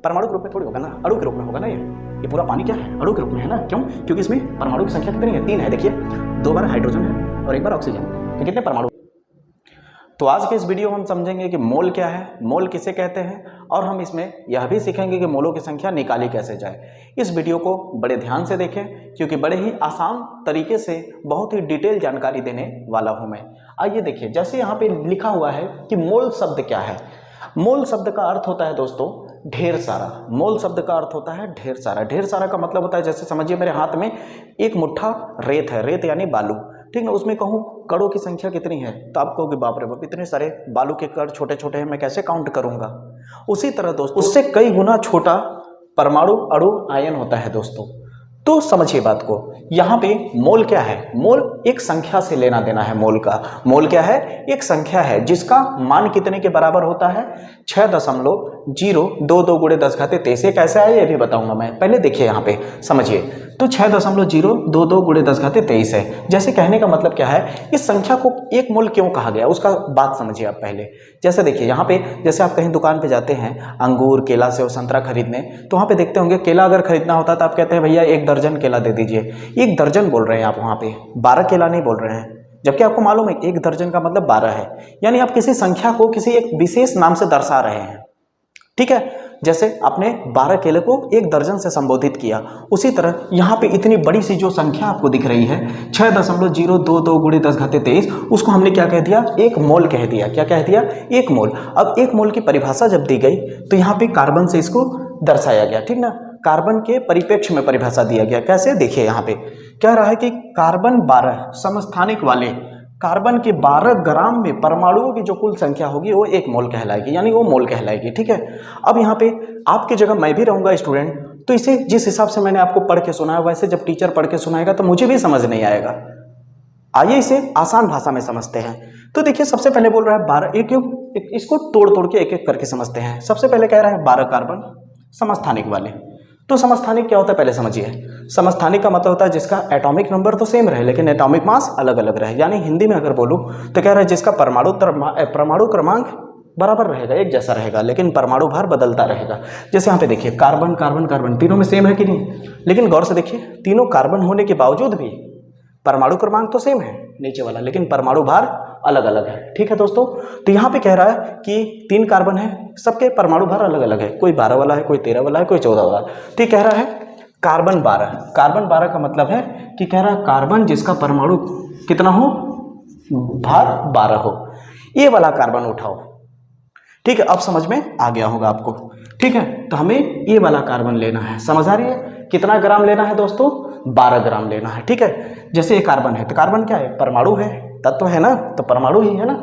परमाणु के रूप में थोड़ी होगा ना, अणु के रूप में होगा ना। ये पूरा पानी क्या है, अणु के रूप में है ना। क्यों? क्योंकि इसमें परमाणु की संख्या कितनी है, 3 है। देखिए 2 बार हाइड्रोजन है और 1 बार ऑक्सीजन, तो कितने परमाणु। तो आज के इस वीडियो में हम समझेंगे कि मोल क्या है, मोल किसे कहते हैं, और हम इसमें यह भी सीखेंगे कि मोलों की संख्या निकाली कैसे जाए। इस वीडियो को बड़े ध्यान से देखें क्योंकि बड़े ही आसान तरीके से बहुत ही डिटेल जानकारी देने वाला हूं मैं। आइए देखिए, जैसे यहाँ पे लिखा हुआ है कि मोल शब्द क्या है। मोल शब्द का अर्थ होता है दोस्तों ढेर सारा। मोल शब्द का अर्थ होता है ढेर सारा। ढेर सारा का मतलब होता है, जैसे समझिए मेरे हाथ में एक मुट्ठा रेत है, रेत यानी बालू, ठीक ना। उसमें कहूँ कणों की संख्या कितनी है, तो आप कहोगे बाप रे बाप इतने सारे बालू के कण छोटे छोटे हैं, मैं कैसे काउंट करूंगा। उसी तरह दोस्तों उससे कई गुना छोटा परमाणु अणु आयन होता है दोस्तों। तो समझिए बात को, यहाँ पे मोल क्या है, मोल एक संख्या से लेना देना है। मोल का मोल क्या है, एक संख्या है जिसका मान कितने के बराबर होता है, 6.022 गुणे 10⁻23। ये कैसे आया ये भी बताऊंगा मैं। पहले देखिए यहाँ पे समझिए, तो 6.022 गुणे 10⁻23 है। जैसे कहने का मतलब क्या है, इस संख्या को एक मोल क्यों कहा गया उसका बात समझिए आप पहले। जैसे देखिए यहाँ पे, जैसे आप कहीं दुकान पे जाते हैं अंगूर केला सेब संतरा खरीदने, तो वहाँ पे देखते होंगे केला अगर खरीदना होता तो आप कहते हैं भैया 1 दर्जन केला दे दीजिए। 1 दर्जन बोल रहे हैं आप, वहाँ पे 12 केला नहीं बोल रहे हैं, जबकि आपको मालूम है 1 दर्जन का मतलब 12 है। यानी आप किसी संख्या को किसी एक विशेष नाम से दर्शा रहे हैं, ठीक है। जैसे आपने 12 केले को 1 दर्जन से संबोधित किया, उसी तरह यहाँ पे इतनी बड़ी सी जो संख्या आपको दिख रही है 6.022 गुणे 10⁻23, उसको हमने क्या कह दिया, एक मोल कह दिया। क्या कह दिया, एक मोल। अब एक मोल की परिभाषा जब दी गई तो यहाँ पे कार्बन से इसको दर्शाया गया, ठीक ना। कार्बन के परिप्रेक्ष्य में परिभाषा दिया गया। कैसे, देखिए यहाँ पे कह रहा है कि कार्बन 12 समस्थानिक वाले कार्बन के 12 ग्राम में परमाणुओं की जो कुल संख्या होगी वो 1 मोल कहलाएगी, यानी वो मोल कहलाएगी, ठीक है। अब यहाँ पे आपकी जगह मैं भी रहूंगा स्टूडेंट, तो इसे जिस हिसाब से मैंने आपको पढ़ के सुनाया वैसे जब टीचर पढ़ के सुनाएगा तो मुझे भी समझ नहीं आएगा। आइए इसे आसान भाषा में समझते हैं। तो देखिए सबसे पहले बोल रहा है 12, एक इसको तोड़ तोड़ के एक एक करके समझते हैं। सबसे पहले कह रहा है 12 कार्बन समस्थानिक वाले। तो समस्थानिक क्या होता है पहले समझिए। समस्थानिक का मतलब होता है जिसका एटॉमिक नंबर तो सेम रहे लेकिन एटॉमिक मास अलग अलग रहे। यानी हिंदी में अगर बोलूं तो कह रहा है जिसका परमाणु क्रमांक बराबर रहेगा, एक जैसा रहेगा, लेकिन परमाणु भार बदलता रहेगा। जैसे यहाँ पे देखिए कार्बन कार्बन कार्बन तीनों में सेम है कि नहीं, लेकिन गौर से देखिए तीनों कार्बन होने के बावजूद भी परमाणु क्रमांक तो सेम है नीचे वाला, लेकिन परमाणु भार अलग अलग है, ठीक है दोस्तों। तो यहाँ पे कह रहा है कि 3 कार्बन है, सबके परमाणु भार अलग अलग है, कोई 12 वाला है, कोई 13 वाला है, कोई 14 वाला। तो कह रहा है कार्बन 12। कार्बन 12 का मतलब है कि कह रहा है कार्बन जिसका परमाणु कितना हो, भार 12 हो, ये वाला कार्बन उठाओ, ठीक है। अब समझ में आ गया होगा आपको, ठीक है। तो हमें ये वाला कार्बन लेना है, समझ आ रही है। कितना ग्राम लेना है दोस्तों, 12 ग्राम लेना है, ठीक है। जैसे ये कार्बन है तो कार्बन क्या है, परमाणु है, तत्व है ना, तो परमाणु ही है ना।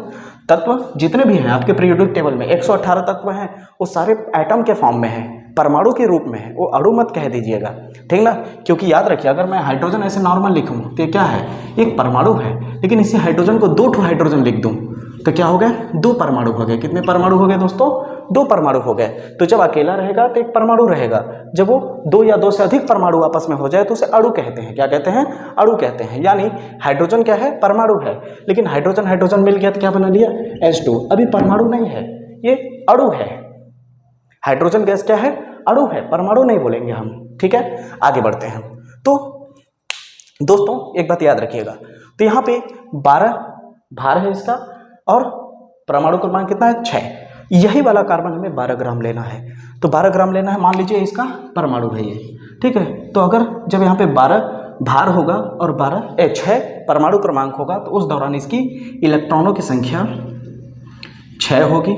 तत्व जितने भी हैं आपके पीरियोडिक टेबल में 118 तत्व हैं, वो सारे एटम के फॉर्म में है, परमाणु के रूप में है, वो अणु मत कह दीजिएगा, ठीक ना। क्योंकि याद रखिए अगर मैं हाइड्रोजन ऐसे नॉर्मल लिखूं तो ये क्या है, एक परमाणु है, लेकिन इसी हाइड्रोजन को 2 हाइड्रोजन लिख दूं तो क्या हो गया, 2 परमाणु हो गए। कितने परमाणु हो गए दोस्तों, 2 परमाणु हो गए। तो जब अकेला रहेगा तो एक परमाणु रहेगा, जब वो 2 या 2 से अधिक परमाणु आपस में हो जाए तो उसे अणु कहते हैं। क्या कहते हैं, अणु कहते हैं। यानी हाइड्रोजन क्या है, परमाणु है, लेकिन हाइड्रोजन हाइड्रोजन मिल गया तो क्या बना लिया, H2। अभी परमाणु नहीं है, ये अणु है। हाइड्रोजन गैस क्या है, अणु है, परमाणु नहीं बोलेंगे हम, ठीक है। आगे बढ़ते हैं। तो दोस्तों एक बात याद रखिएगा, तो यहाँ पे 12 भार है इसका और परमाणु क्रमांक कितना है, 6। यही वाला कार्बन हमें 12 ग्राम लेना है। तो 12 ग्राम लेना है, मान लीजिए इसका परमाणु है ये, ठीक है। तो अगर जब यहाँ पे 12 भार होगा और 6 परमाणु क्रमांक होगा तो उस दौरान इसकी इलेक्ट्रॉनों की संख्या 6 होगी,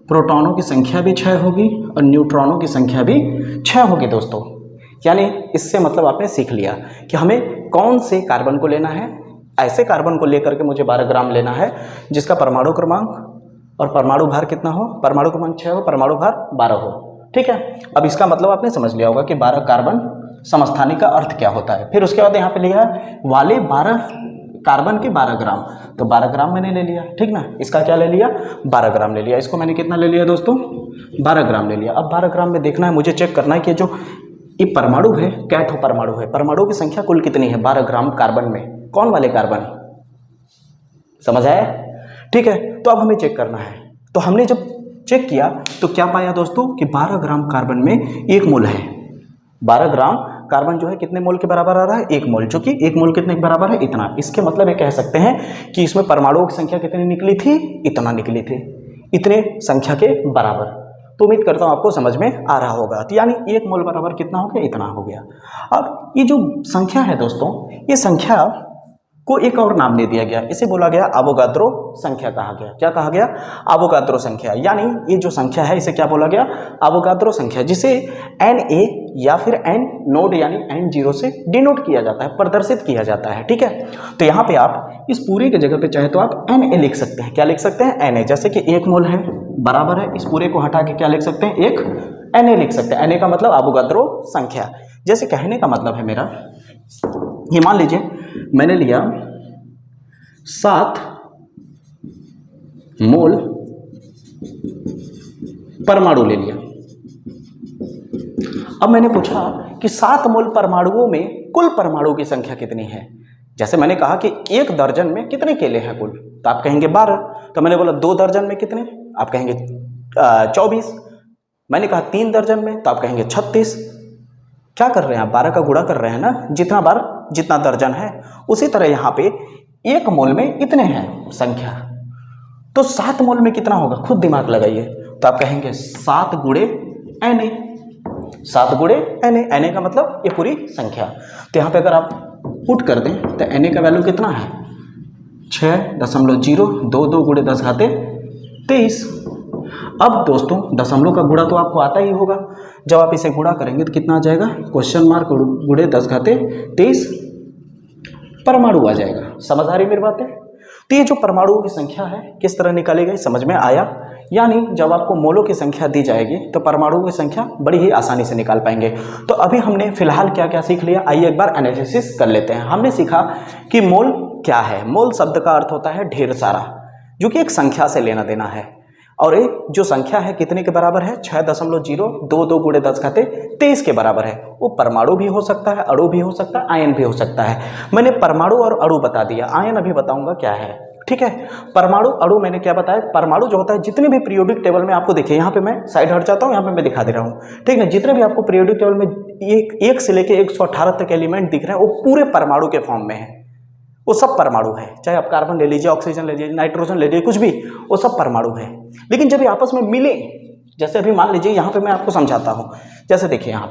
प्रोटॉनों की संख्या भी 6 होगी और न्यूट्रॉनों की संख्या भी 6 होगी दोस्तों। यानी इससे मतलब आपने सीख लिया कि हमें कौन से कार्बन को लेना है। ऐसे कार्बन को लेकर के मुझे 12 ग्राम लेना है जिसका परमाणु क्रमांक और परमाणु भार कितना हो, परमाणु क्रमांक 6 हो, परमाणु भार 12 हो, ठीक है। अब इसका मतलब आपने समझ लिया होगा कि 12 कार्बन समस्थानिक का अर्थ क्या होता है। फिर उसके बाद यहाँ पे लिखा है वाले 12 कार्बन के 12 ग्राम, तो 12 ग्राम मैंने ले लिया, ठीक ना। इसका क्या ले लिया, 12 ग्राम ले लिया। इसको मैंने कितना ले लिया दोस्तों, 12 ग्राम ले लिया। अब 12 ग्राम में देखना है मुझे, चेक करना है कि जो ये परमाणु है क्या ठो परमाणु है, परमाणु की संख्या कुल कितनी है 12 ग्राम कार्बन में, कौन वाले कार्बन, समझ आया, ठीक है। तो अब हमें चेक करना है। तो हमने जब चेक किया तो क्या पाया दोस्तों कि 12 ग्राम कार्बन में 1 मोल है। 12 ग्राम कार्बन जो है कितने मोल के बराबर आ रहा है? 1 मोल, जो कि 1 मोल कितने के बराबर है? इतना। इसके मतलब ये कह सकते हैं कि इसमें परमाणुओं की संख्या कितनी निकली थी? इतना निकली थी, इतने संख्या के बराबर। तो उम्मीद करता हूँ आपको समझ में आ रहा होगा। तो यानी 1 मोल बराबर कितना हो गया? इतना हो गया। अब ये जो संख्या है दोस्तों, ये संख्या को एक और नाम दे दिया गया, इसे बोला गया अवोगाद्रो संख्या कहा गया। क्या कहा गया? अवोगाद्रो संख्या। यानी ये जो संख्या है इसे क्या बोला गया? अवोगाद्रो संख्या, जिसे Na या फिर n नोड यानी n0 से डिनोट किया जाता है, प्रदर्शित किया जाता है। ठीक है, तो यहाँ पे आप इस पूरे के जगह पे चाहे तो आप Na लिख सकते हैं। क्या लिख सकते हैं? Na। जैसे कि 1 मोल है बराबर है, इस पूरे को हटा के क्या लिख सकते हैं? एक Na लिख सकते हैं। Na का मतलब अवोगाद्रो संख्या। जैसे कहने का मतलब है मेरा, ये मान लीजिए मैंने लिया 7 मोल परमाणु ले लिया। अब मैंने पूछा कि 7 मोल परमाणुओं में कुल परमाणु की संख्या कितनी है। जैसे मैंने कहा कि 1 दर्जन में कितने केले हैं कुल, तो आप कहेंगे 12। तो मैंने बोला 2 दर्जन में कितने, आप कहेंगे 24। मैंने कहा 3 दर्जन में, तो आप कहेंगे 36। क्या कर रहे हैं आप? 12 का गुणा कर रहे हैं ना, जितना बार जितना दर्जन है। उसी तरह यहाँ पे 1 मोल में इतने हैं संख्या, तो 7 मोल में कितना होगा? खुद दिमाग लगाइए। तो आप कहेंगे 7 गुणे Na, 7 गुणे Na का मतलब ये पूरी संख्या। तो यहाँ पे अगर आप पुट कर दें तो Na का वैल्यू कितना है? 6.022 गुणे 10 घाते 23। अब दोस्तों दशमलव का गुणा तो आपको आता ही होगा। जब आप इसे गुणा करेंगे तो कितना आ जाएगा? क्वेश्चन मार्क गुणे 10 घाते 23 परमाणु आ जाएगा। समझ आ रही मेरी बात है? तो ये जो परमाणुओं की संख्या है किस तरह निकाली गई, समझ में आया? यानी जब आपको मोलों की संख्या दी जाएगी तो परमाणुओं की संख्या बड़ी ही आसानी से निकाल पाएंगे। तो अभी हमने फिलहाल क्या क्या सीख लिया, आइए एक बार एनालिसिस कर लेते हैं। हमने सीखा कि मोल क्या है। मोल शब्द का अर्थ होता है ढेर सारा, जो कि एक संख्या से लेना देना है। और एक जो संख्या है कितने के बराबर है? 6.022 गुणे 10 घाते 23 के बराबर है। वो परमाणु भी हो सकता है, अणु भी हो सकता है, आयन भी हो सकता है। मैंने परमाणु और अणु बता दिया, आयन अभी बताऊंगा क्या है। ठीक है, परमाणु अणु मैंने क्या बताया? परमाणु जो होता है, जितने भी पीरियोडिक टेबल में आपको देखिए, यहाँ पे मैं साइड हट जाता हूँ, यहाँ पे मैं दिखा दे रहा हूँ। ठीक है, जितने भी आपको पीरियोडिक टेबल में एक से लेके 118 तक एलिमेंट दिख रहे हैं, वो पूरे परमाणु के फॉर्म में है। वो सब परमाणु है, चाहे आप कार्बन ले लीजिए, ऑक्सीजन ले लीजिए, नाइट्रोजन ले लीजिए, कुछ भी, वो सब परमाणु है। लेकिन जब ये आपस में मिले, जैसे अभी मान लीजिए यहाँ पे मैं आपको समझाता हूँ। जैसे देखिए यहाँ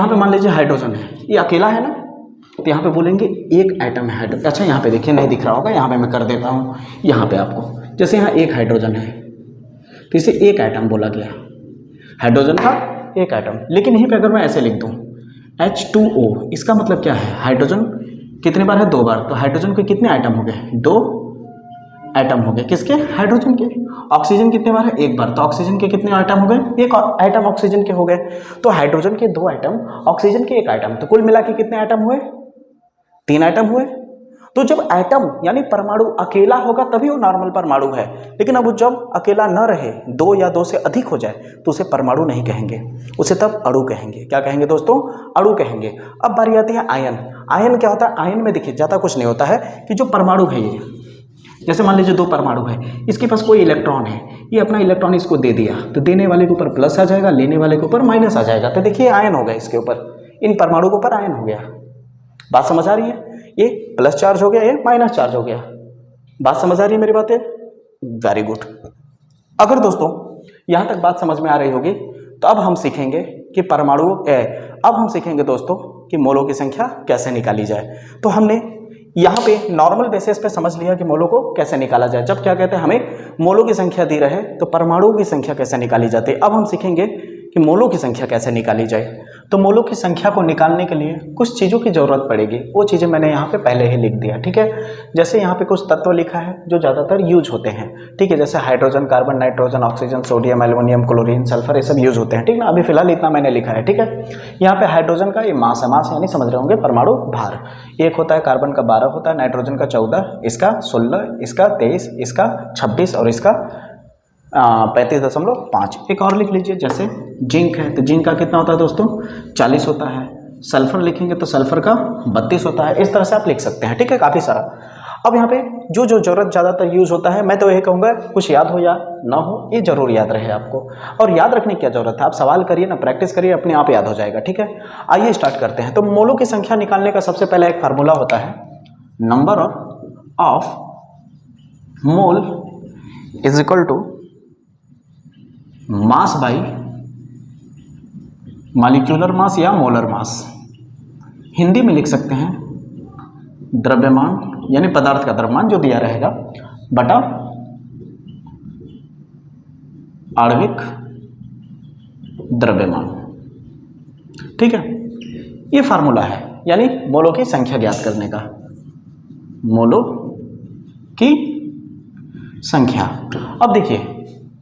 पे मान लीजिए हाइड्रोजन है, ये अकेला है ना, तो यहाँ पे बोलेंगे एक एटम है हाइड्रोजन। अच्छा यहाँ पे देखिए नहीं दिख रहा होगा, यहाँ पे मैं कर देता हूँ यहाँ पे आपको। जैसे यहाँ एक हाइड्रोजन है तो इसे एक एटम बोला गया, हाइड्रोजन का एक एटम। लेकिन यहीं पे अगर मैं ऐसे लिख दूँ H2O, इसका मतलब क्या है? हाइड्रोजन कितने बार है? 2 बार। तो हाइड्रोजन के कितने आइटम हो गए? 2 एटम हो गए। किसके? हाइड्रोजन के। ऑक्सीजन कितने बार है? 1 बार। तो ऑक्सीजन के कितने आइटम हो गए? 1 आइटम ऑक्सीजन के हो गए। तो हाइड्रोजन के 2 आइटम, ऑक्सीजन के 1 आइटम, तो कुल मिला के कितने आइटम हुए? 3 आइटम हुए। तो जब एटम यानी परमाणु अकेला होगा तभी वो नॉर्मल परमाणु है। लेकिन अब वो जब अकेला न रहे, 2 या 2 से अधिक हो जाए, तो उसे परमाणु नहीं कहेंगे, उसे तब अणु कहेंगे। क्या कहेंगे दोस्तों? अणु कहेंगे। अब बारी आती है आयन। आयन क्या होता है? आयन में देखिए ज़्यादा कुछ नहीं होता है कि जो परमाणु है ये, जैसे मान लीजिए 2 परमाणु है, इसके पास कोई इलेक्ट्रॉन है, ये अपना इलेक्ट्रॉन इसको दे दिया, तो देने वाले के ऊपर प्लस आ जाएगा, लेने वाले के ऊपर माइनस आ जाएगा। तो देखिए आयन हो गया, इसके ऊपर, इन परमाणु के ऊपर आयन हो गया। बात समझ आ रही है? ये प्लस चार्ज हो गया, ये माइनस चार्ज हो गया। बात समझ आ रही है मेरी बातें? Very good. अगर दोस्तों यहाँ तक बात समझ में आ रही होगी तो अब हम सीखेंगे कि अब हम सीखेंगे दोस्तों कि मोलों की संख्या कैसे निकाली जाए। तो हमने यहाँ पे नॉर्मल बेसिस पे समझ लिया कि मोलों को कैसे निकाला जाए। जब क्या कहते हैं, हमें मोलों की संख्या दी रहे तो परमाणुओं की संख्या कैसे निकाली जाती है। अब हम सीखेंगे कि मोलों की संख्या कैसे निकाली जाए। तो मोलों की संख्या को निकालने के लिए कुछ चीज़ों की ज़रूरत पड़ेगी, वो चीज़ें मैंने यहाँ पे पहले ही लिख दिया। ठीक है, जैसे यहाँ पे कुछ तत्व लिखा है जो ज़्यादातर यूज होते हैं। ठीक है, जैसे hydrogen, carbon, nitrogen, oxygen, sodium, aluminium, chlorine, sulphur, ये सब यूज होते हैं। ठीक है ना, अभी फिलहाल इतना मैंने लिखा है। ठीक है, यहाँ पे हाइड्रोजन का ये मास है, मास यानी समझ रहे होंगे परमाणु भार। 1 होता है, कार्बन का 12 होता है, नाइट्रोजन का 14, इसका 16, इसका 23, इसका 26 और इसका 35.5। एक और लिख लीजिए, जैसे जिंक है तो जिंक का कितना होता है दोस्तों? 40 होता है। सल्फर लिखेंगे तो सल्फर का 32 होता है। इस तरह से आप लिख सकते हैं। ठीक है, काफ़ी सारा। अब यहाँ पे जो जो जरूरत ज़्यादातर यूज़ होता है, मैं तो यही कहूँगा कुछ याद हो या ना हो, ये जरूर याद रहे आपको। और याद रखने की क्या जरूरत है, आप सवाल करिए ना, प्रैक्टिस करिए, अपने आप याद हो जाएगा। ठीक है, आइए स्टार्ट करते हैं। तो मोलों की संख्या निकालने का सबसे पहला एक फार्मूला होता है, number of mole is equal to mass by molecular mass या मोलर मास। हिंदी में लिख सकते हैं द्रव्यमान यानी पदार्थ का द्रव्यमान जो दिया रहेगा बटा आणविक द्रव्यमान। ठीक है, ये फार्मूला है, यानी मोलों की संख्या ज्ञात करने का, मोलों की संख्या। अब देखिए,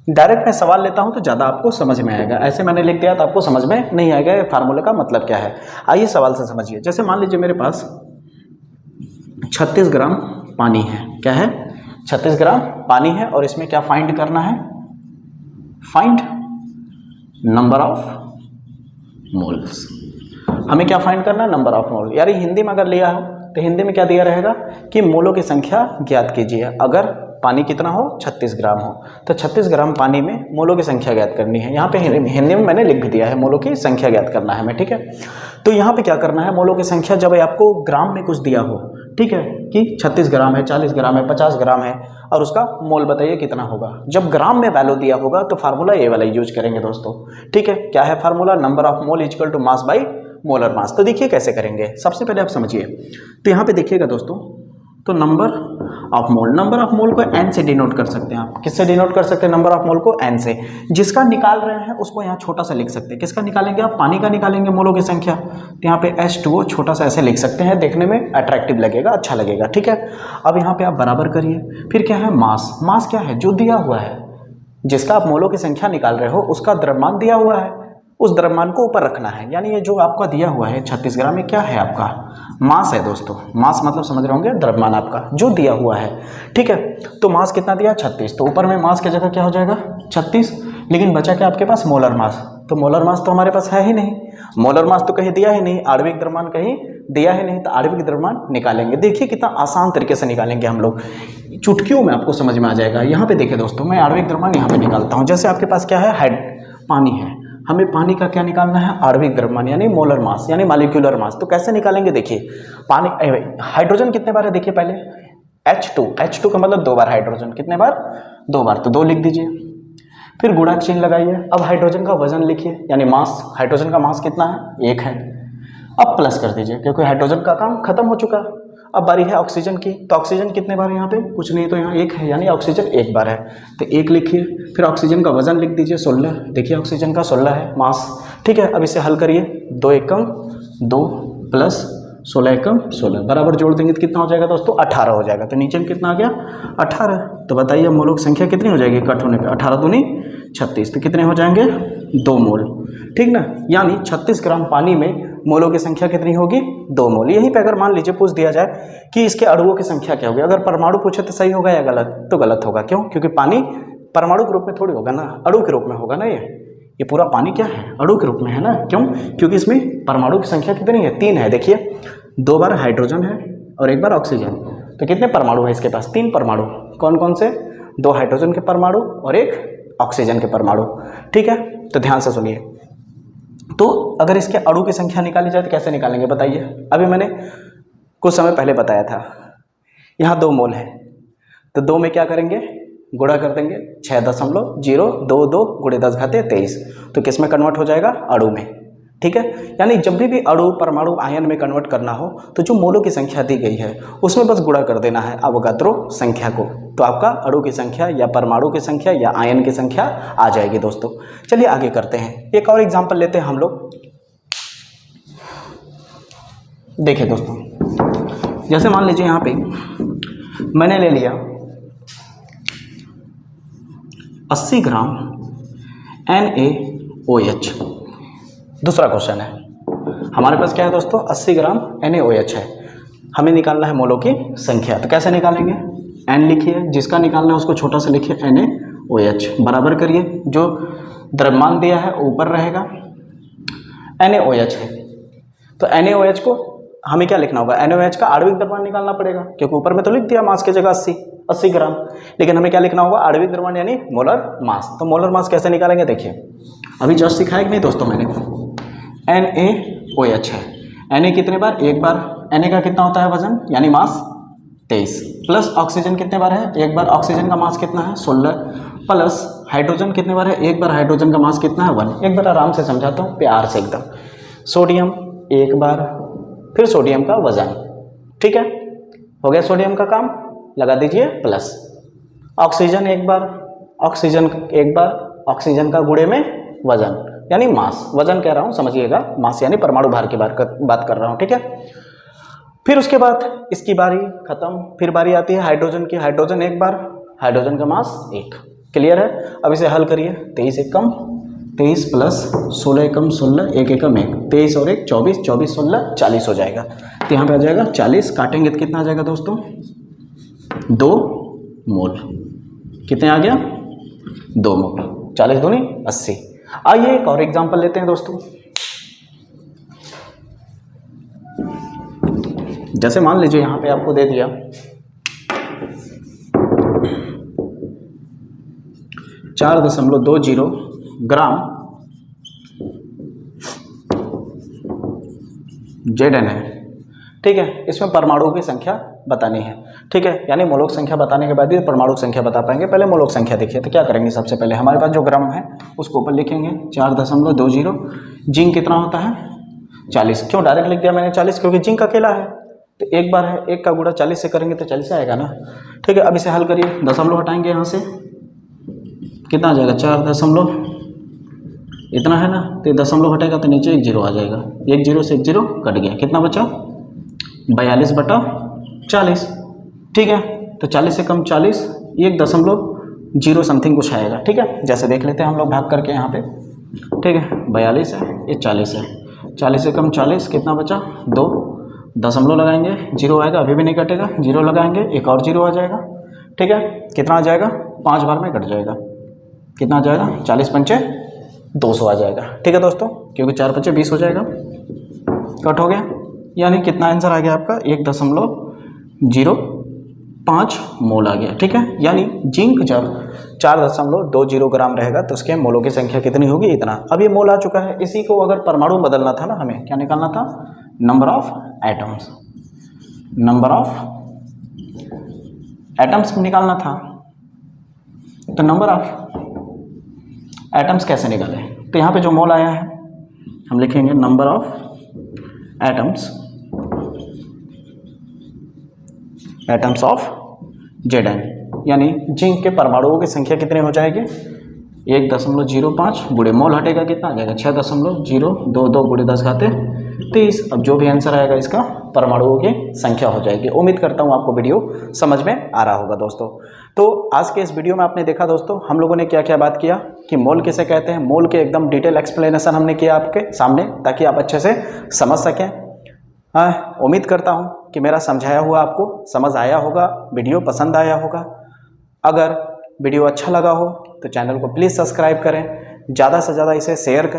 डायरेक्ट मैं सवाल लेता हूं तो ज़्यादा आपको समझ में आएगा, ऐसे मैंने लिख दिया तो आपको समझ में नहीं आएगा ये फार्मूले का मतलब क्या है। आइए सवाल से समझिए। जैसे मान लीजिए मेरे पास 36 ग्राम पानी है। क्या है? 36 ग्राम पानी है, और इसमें क्या फाइंड करना है? Find number of moles. हमें क्या फाइंड करना है? नंबर ऑफ मोल। यार हिंदी में अगर लिया हो तो हिंदी में क्या दिया रहेगा कि मोलों की संख्या ज्ञात कीजिए। अगर पानी कितना हो? 36 ग्राम हो, तो 36 ग्राम पानी में मोलों की संख्या ज्ञात करनी है। यहाँ पे हिंदी में मैंने लिख भी दिया है, मोलों की संख्या ज्ञात करना है हमें। ठीक है, तो यहाँ पे क्या करना है, मोलों की संख्या जब आपको ग्राम में कुछ दिया हो, ठीक है, कि 36 ग्राम है, 40 ग्राम है, 50 ग्राम है, और उसका मोल बताइए कितना होगा। जब ग्राम में वैल्यू दिया होगा तो फार्मूला ये वाला यूज करेंगे दोस्तों। ठीक है, क्या है formula? Number of mole is equal to mass by molar mass. तो देखिए कैसे करेंगे, सबसे पहले आप समझिए। तो यहाँ पे देखिएगा दोस्तों, तो number of mole, number of मोल को एन से डिनोट कर सकते हैं आप। किससे डिनोट कर सकते हैं नंबर ऑफ मोल को? एन से। जिसका निकाल रहे हैं उसको यहाँ छोटा सा लिख सकते हैं। किसका निकालेंगे आप? पानी का निकालेंगे मोलों की संख्या। तो यहाँ पे H2O छोटा सा ऐसे लिख सकते हैं, देखने में अट्रैक्टिव लगेगा, अच्छा लगेगा। ठीक है, अब यहाँ पे आप बराबर करिए। फिर क्या है? मास। मास क्या है? जो दिया हुआ है, जिसका आप मोलों की संख्या निकाल रहे हो उसका द्रव्यमान दिया हुआ है, उस द्रव्यमान को ऊपर रखना है। यानी ये जो आपका दिया हुआ है 36 ग्राम, ये क्या है? आपका मास है दोस्तों। मास मतलब समझ रहे होंगे, द्रव्यमान आपका जो दिया हुआ है। ठीक है, तो मास कितना दिया? 36। तो ऊपर में मास की जगह क्या हो जाएगा? 36। लेकिन बचा क्या आपके पास? Molar mass. तो मोलर मास तो हमारे पास है ही नहीं, मोलर मास तो कहीं दिया ही नहीं, आणविक द्रव्यमान कहीं दिया ही नहीं, तो आणविक द्रव्यमान निकालेंगे। देखिए कितना आसान तरीके से निकालेंगे हम लोग, चुटकियों में आपको समझ में आ जाएगा। यहाँ पे देखिए दोस्तों, मैं आणविक द्रव्यमान यहाँ पे निकालता हूँ। जैसे आपके पास क्या है? पानी है, हमें पानी का क्या निकालना है? आणविक द्रव्यमान यानी मोलर मास यानी मॉलिक्यूलर मास। तो कैसे निकालेंगे? देखिए, पानी हाइड्रोजन कितने बार है? देखिए पहले H2 का मतलब 2 बार हाइड्रोजन। कितने बार? 2 बार, तो 2 लिख दीजिए। फिर गुणा चिन्ह लगाइए। अब हाइड्रोजन का वजन लिखिए यानी मास। हाइड्रोजन का मास कितना है? 1 है। अब प्लस कर दीजिए क्योंकि हाइड्रोजन का काम खत्म हो चुका। अब बारी है ऑक्सीजन की, तो ऑक्सीजन कितने बार है यहाँ पे? कुछ नहीं, तो यहाँ 1 है, यानी ऑक्सीजन 1 बार है, तो 1 लिखिए। फिर ऑक्सीजन का वजन लिख दीजिए 16। देखिए ऑक्सीजन का 16 है मास। ठीक है, अब इसे हल करिए। 2 एकम 2 प्लस 16 एकम 16 बराबर जोड़ देंगे तो कितना हो जाएगा दोस्तों? 18 हो जाएगा। तो नीचे में कितना आ गया? 18। तो बताइए मोलों की संख्या कितनी हो जाएगी कट होने पे? 18 दूनी 36, तो कितने हो जाएंगे? 2 मोल। ठीक ना, यानी 36 ग्राम पानी में मोलों की संख्या कितनी होगी? 2 मोल। यहीं पे अगर मान लीजिए पूछ दिया जाए कि इसके अणुओं की संख्या क्या होगी, अगर परमाणु पूछे तो सही होगा या गलत? तो गलत होगा। क्यों? क्योंकि पानी परमाणु के रूप में थोड़ी होगा ना, अणु के रूप में होगा ना। ये पूरा पानी क्या है? अणु के रूप में है ना। क्यों? क्योंकि इसमें परमाणु की संख्या कितनी है? 3 है। देखिए 2 बार हाइड्रोजन है और 1 बार ऑक्सीजन, तो कितने परमाणु है इसके पास? 3 परमाणु। कौन कौन से? 2 हाइड्रोजन के परमाणु और 1 ऑक्सीजन के परमाणु। ठीक है, तो ध्यान से सुनिए। तो अगर इसके अणु की संख्या निकाली जाए तो कैसे निकालेंगे बताइए? अभी मैंने कुछ समय पहले बताया था, यहाँ 2 मोल है, तो 2 में क्या करेंगे? गुणा कर देंगे 6.022 गुणे 10 घाते 23। तो किस में कन्वर्ट हो जाएगा? अणु में। ठीक है, यानी जब भी अणु परमाणु आयन में कन्वर्ट करना हो तो जो मोलों की संख्या दी गई है उसमें बस गुणा कर देना है अवोगाद्रो संख्या को, तो आपका अणु की संख्या या परमाणु की संख्या या आयन की संख्या आ जाएगी दोस्तों। चलिए आगे करते हैं, एक और एग्जांपल लेते हैं हम लोग। देखिए दोस्तों, जैसे मान लीजिए यहाँ पे मैंने ले लिया 80 ग्राम NaOH। दूसरा क्वेश्चन है हमारे पास क्या है दोस्तों? 80 ग्राम NaOH है, हमें निकालना है मोलों की संख्या। तो कैसे निकालेंगे? N लिखिए, जिसका निकालना है उसको छोटा सा लिखिए NaOH, बराबर करिए। जो द्रव्यमान दिया है ऊपर रहेगा, NaOH है, तो NaOH को हमें क्या लिखना होगा, NaOH का आणविक द्रव्यमान निकालना पड़ेगा, क्योंकि ऊपर में तो लिख दिया मास की जगह 80 ग्राम, लेकिन हमें क्या लिखना होगा, आणविक द्रव्यमान यानी मोलर मास। तो मोलर मास कैसे निकालेंगे, देखिए अभी जस्ट सिखाया कि नहीं दोस्तों मैंने, NaOH है, Na कितने बार, एक बार, Na का कितना होता है वजन यानी मास 23, प्लस ऑक्सीजन कितने बार है, एक बार, ऑक्सीजन का मास कितना है 16, प्लस हाइड्रोजन कितने बार है, एक बार, हाइड्रोजन का मास कितना है 1। एक बार आराम से समझाता हूँ प्यार से एकदम। सोडियम एक बार, फिर सोडियम का वजन, ठीक है, हो गया सोडियम का काम, लगा दीजिए प्लस। ऑक्सीजन एक बार, ऑक्सीजन एक बार, ऑक्सीजन का गुणे में वजन यानी मास, वजन कह रहा हूँ समझिएगा, मास यानी परमाणु भार की बात कर रहा हूँ, ठीक है। फिर उसके बाद इसकी बारी खत्म, फिर बारी आती है हाइड्रोजन की, हाइड्रोजन एक बार, हाइड्रोजन का मास 1, क्लियर है। अब इसे हल करिए, 23 एकम 23 प्लस 16 एकम 16, 1 एकम 1, 23 और 1 24, 24 16 40 हो जाएगा। तो यहाँ पे आ जाएगा 40, काटेंगे तो कितना आ जाएगा दोस्तों, 2 मोल। कितने आ गया, 2 मोल, 40 दूनी 80। आइए एक और एग्जांपल लेते हैं दोस्तों। जैसे मान लीजिए यहाँ पे आपको दे दिया 4.20 ग्राम Zn है, ठीक है। इसमें परमाणुओं की संख्या बतानी है, ठीक है, यानी मोलक संख्या बताने के बाद ही परमाणु संख्या बता पाएंगे। पहले मोलक संख्या देखिए, तो क्या करेंगे, सबसे पहले हमारे पास जो ग्राम है उसको ऊपर लिखेंगे 4.20। जिंक कितना होता है 40, क्यों डायरेक्ट लिख दिया मैंने 40, क्योंकि जिंक अकेला है, तो एक बार है, 1 का गुणा 40 से करेंगे तो 40 आएगा ना, ठीक है। अब इसे हल करिए, दशमलव हटाएंगे यहाँ से, कितना आ जाएगा 4 इतना है ना, तो दशमलव हटेगा तो नीचे 1 0 आ जाएगा, 1 0 से 1 0 कट गया, कितना बचा 42/40, ठीक है। तो 40 से कम 40, 1.0 समथिंग कुछ आएगा, ठीक है। जैसे देख लेते हैं हम लोग भाग करके यहाँ पे, ठीक है, 42 है, ये 40 है, 40 से कम 40, कितना बचा 2, दशमलव लगाएंगे 0 आएगा, अभी भी नहीं कटेगा, 0 लगाएंगे एक और 0 आ जाएगा, ठीक है। कितना आ जाएगा, 5 बार में कट जाएगा, कितना आ जाएगा 40 पंचे 200 आ जाएगा, ठीक है दोस्तों, क्योंकि 4 पंचे 20 हो जाएगा, कट हो गया। यानी कितना आंसर आ गया आपका 1.05 मोल आ गया, ठीक है। यानी जिंक जब 4.20 ग्राम रहेगा तो उसके मोलों की संख्या कितनी होगी, इतना। अब ये मोल आ चुका है, इसी को अगर परमाणु बदलना था ना, हमें क्या निकालना था, number of atoms, number of atoms निकालना था। तो नंबर ऑफ एटम्स कैसे निकालें, तो यहाँ पे जो मोल आया है हम लिखेंगे number of atoms, atoms of Zn, यानी जिंक के परमाणुओं की संख्या कितनी हो जाएगी, 1.05 गुणे मोल हटेगा कितना आ जाएगा 6.022 गुणे 10⁻23। अब जो भी आंसर आएगा इसका परमाणुओं की संख्या हो जाएगी। उम्मीद करता हूँ आपको वीडियो समझ में आ रहा होगा दोस्तों। तो आज के इस वीडियो में आपने देखा दोस्तों, हम लोगों ने क्या क्या बात किया कि मोल किसे कहते हैं, मोल के एकदम डिटेल एक्सप्लेनेशन हमने किया आपके सामने, ताकि आप अच्छे से समझ सकें। उम्मीद करता हूँ कि मेरा समझाया हुआ आपको समझ आया होगा, वीडियो पसंद आया होगा। अगर वीडियो अच्छा लगा हो तो चैनल को प्लीज़ सब्सक्राइब करें, ज़्यादा से ज़्यादा इसे शेयर करें।